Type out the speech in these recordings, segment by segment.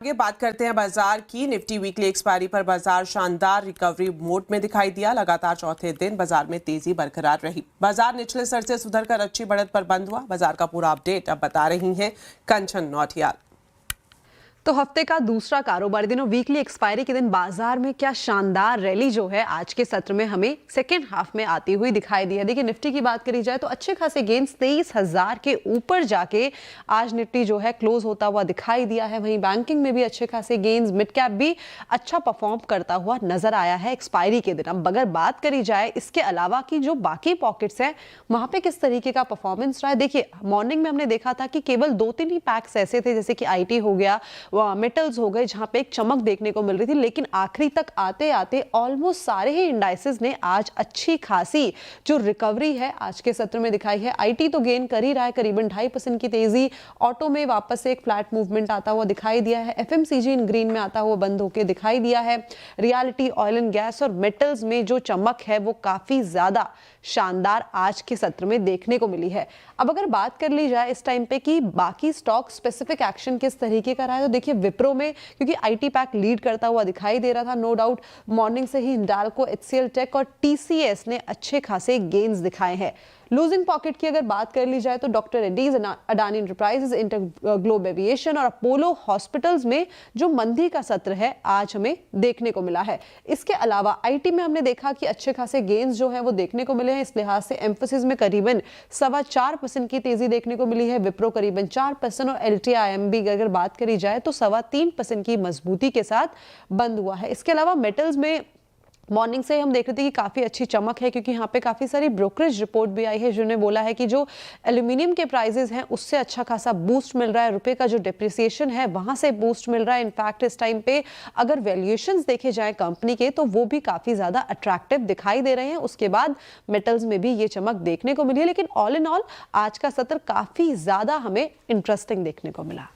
आगे बात करते हैं बाजार की। निफ्टी वीकली एक्सपायरी पर बाजार शानदार रिकवरी मोड में दिखाई दिया। लगातार चौथे दिन बाजार में तेजी बरकरार रही। बाजार निचले स्तर से सुधरकर अच्छी बढ़त पर बंद हुआ। बाजार का पूरा अपडेट अब बता रही हैं कंचन नौटियाल। तो हफ्ते का दूसरा कारोबारी दिन और वीकली एक्सपायरी के दिन बाजार में क्या शानदार रैली जो है आज के सत्र में हमें सेकेंड हाफ में आती हुई दिखाई दी है। देखिए निफ्टी की बात करी जाए तो अच्छे खासे गेंस 23,000 के ऊपर जाके आज निफ्टी जो है क्लोज होता हुआ दिखाई दिया है। वहीं बैंकिंग में भी अच्छे खासे गेंस, मिड कैप भी अच्छा परफॉर्म करता हुआ नजर आया है एक्सपायरी के दिन। अब अगर बात करी जाए इसके अलावा की जो बाकी पॉकेट्स है वहां पे किस तरीके का परफॉर्मेंस रहा है। देखिए मॉर्निंग में हमने देखा था कि केवल 2-3 ही पैक्स ऐसे थे जैसे कि आईटी हो गया, मेटल्स हो गए, जहां पे एक चमक देखने को मिल रही थी, लेकिन आखिरी तक आते आते ऑलमोस्ट सारे ही इंडाइसेस ने आज अच्छी खासी जो रिकवरी है आज के सत्र में दिखाई है। आईटी तो गेन कर ही रहा है, करीबन 2.5% की तेजी। ऑटो में वापस से एक फ्लैट मूवमेंट आता हुआ दिखाई दिया है। एफएमसीजी इन ग्रीन में आता हुआ बंद होकर दिखाई दिया है। रियलिटी, ऑयल एंड गैस और मेटल्स में जो चमक है वो काफी ज्यादा शानदार आज के सत्र में देखने को मिली है। अब अगर बात कर ली जाए इस टाइम पे कि बाकी स्टॉक स्पेसिफिक एक्शन किस तरीके का रहा है, तो देखिए विप्रो में क्योंकि आईटी पैक लीड करता हुआ दिखाई दे रहा था, नो डाउट मॉर्निंग से ही हिंडाल्को, एचसीएल टेक और टीसीएस ने अच्छे खासे गेन्स दिखाए हैं। लूजिंग पॉकेट की अगर बात कर ली जाए तो doctor Reddy's, Adani enterprises, inter globe aviation और अपोलो हॉस्पिटल्स में जो मंदी का सत्र है आज हमें देखने को मिला है। इसके अलावा आईटी में हमने देखा कि अच्छे खासे गेन्स जो है वो देखने को मिले हैं। इस लिहाज से एम्फोसिस में करीबन 4.25% की तेजी देखने को मिली है। विप्रो करीबन 4% और एलटीआईएमबी अगर बात करी जाए तो 3.25% की मजबूती के साथ बंद हुआ है। इसके अलावा मेटल्स में मॉर्निंग से हम देख रहे थे कि काफी अच्छी चमक है क्योंकि यहाँ पे काफी सारी ब्रोकरेज रिपोर्ट भी आई है जिन्होंने बोला है कि जो एल्यूमिनियम के प्राइसेस हैं उससे अच्छा खासा बूस्ट मिल रहा है। रुपए का जो डिप्रिसिएशन है वहां से बूस्ट मिल रहा है। इनफैक्ट इस टाइम पे अगर वैल्यूएशंस देखे जाए कंपनी के तो वो भी काफी ज्यादा अट्रैक्टिव दिखाई दे रहे हैं। उसके बाद मेटल्स में भी ये चमक देखने को मिली है। लेकिन ऑल इन ऑल आज का सत्र काफी ज्यादा हमें इंटरेस्टिंग देखने को मिला।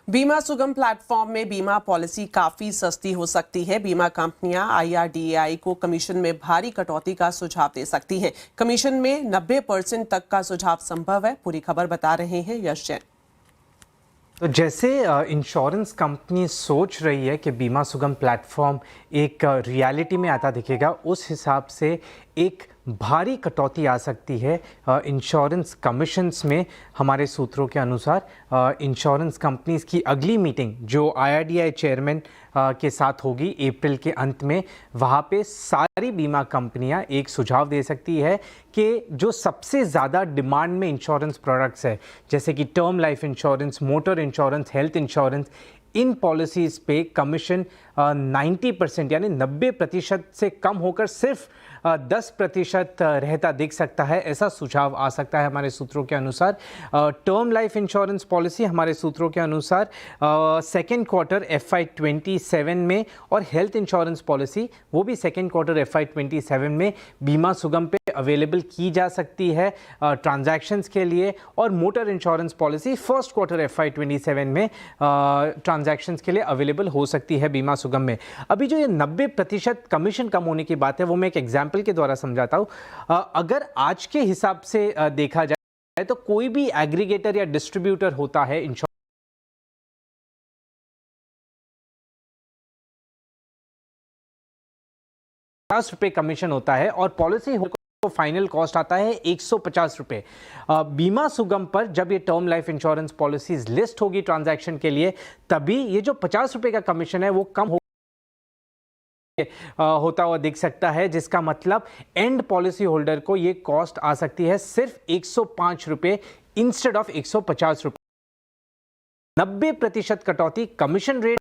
बीमा सुगम प्लेटफॉर्म में बीमा पॉलिसी काफी सस्ती हो सकती है। बीमा कंपनियां IRDAI को कमीशन में भारी कटौती का सुझाव दे सकती हैं। कमीशन में 90% तक का सुझाव संभव है। पूरी खबर बता रहे हैं यश जैन। तो जैसे इंश्योरेंस कंपनी सोच रही है कि बीमा सुगम प्लेटफॉर्म एक रियलिटी में आता दिखेगा, उस हिसाब से एक भारी कटौती आ सकती है इंश्योरेंस कमीशंस में। हमारे सूत्रों के अनुसार इंश्योरेंस कंपनीज की अगली मीटिंग जो IRDAI चेयरमैन के साथ होगी अप्रैल के अंत में, वहाँ पे सारी बीमा कंपनियाँ एक सुझाव दे सकती है कि जो सबसे ज़्यादा डिमांड में इंश्योरेंस प्रोडक्ट्स है जैसे कि term life insurance, motor insurance, health insurance, इन पॉलिसीज़ पे कमीशन 90% यानी 90% से कम होकर सिर्फ 10% रहता दिख सकता है। ऐसा सुझाव आ सकता है हमारे सूत्रों के अनुसार। टर्म लाइफ इंश्योरेंस पॉलिसी हमारे सूत्रों के अनुसार सेकेंड क्वार्टर FY27 में और हेल्थ इंश्योरेंस पॉलिसी वो भी सेकेंड क्वार्टर FY27 में बीमा सुगम पे अवेलेबल की जा सकती है ट्रांजैक्शंस के लिए। और motor insurance policy first quarter FY27 में ट्रांजैक्शंस के लिए अवेलेबल हो सकती है बीमा सुगम में। अभी जो ये 90% कमीशन कम होने की बात है वो मैं एक एग्जाम्पल के द्वारा समझाता हूँ। अगर आज के हिसाब से देखा जाए तो कोई भी एग्रीगेटर या डिस्ट्रीब्यूटर होता है इंश्योरेंस 50 रुपये कमीशन होता है और पॉलिसी तो फाइनल कॉस्ट आता है 150 रुपये। बीमा सुगम पर जब ये term life insurance policies list होगी ट्रांजैक्शन के लिए, तभी ये जो 50 रुपये का कमीशन है वो कम होता हुआ दिख सकता है, जिसका मतलब एंड पॉलिसी होल्डर को ये कॉस्ट आ सकती है सिर्फ 105 रुपये इंस्टेड ऑफ 150 रुपये। 90% कटौती कमीशन रेट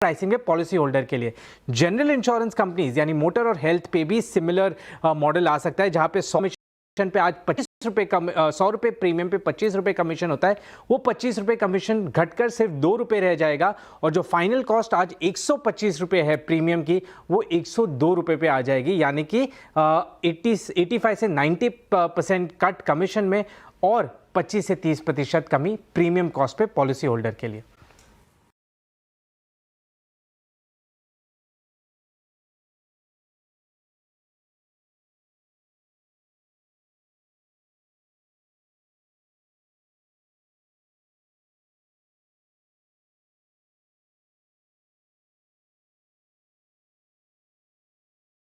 प्राइसिंग में पॉलिसी होल्डर के लिए। जनरल इंश्योरेंस कंपनीज यानी मोटर और हेल्थ पे भी सिमिलर मॉडल आ सकता है जहां पे 100 पे आज 25 रुपये 100 रुपये प्रीमियम पे 25 रुपये कमीशन होता है, वो 25 रुपये कमीशन घटकर सिर्फ 2 रुपये रह जाएगा और जो फाइनल कॉस्ट आज 125 रुपये है प्रीमियम की वो 102 रुपये पे आ जाएगी। यानी कि 85 से 90% कट कमीशन में और 25 से 30% कमी प्रीमियम कॉस्ट पे पॉलिसी होल्डर के लिए।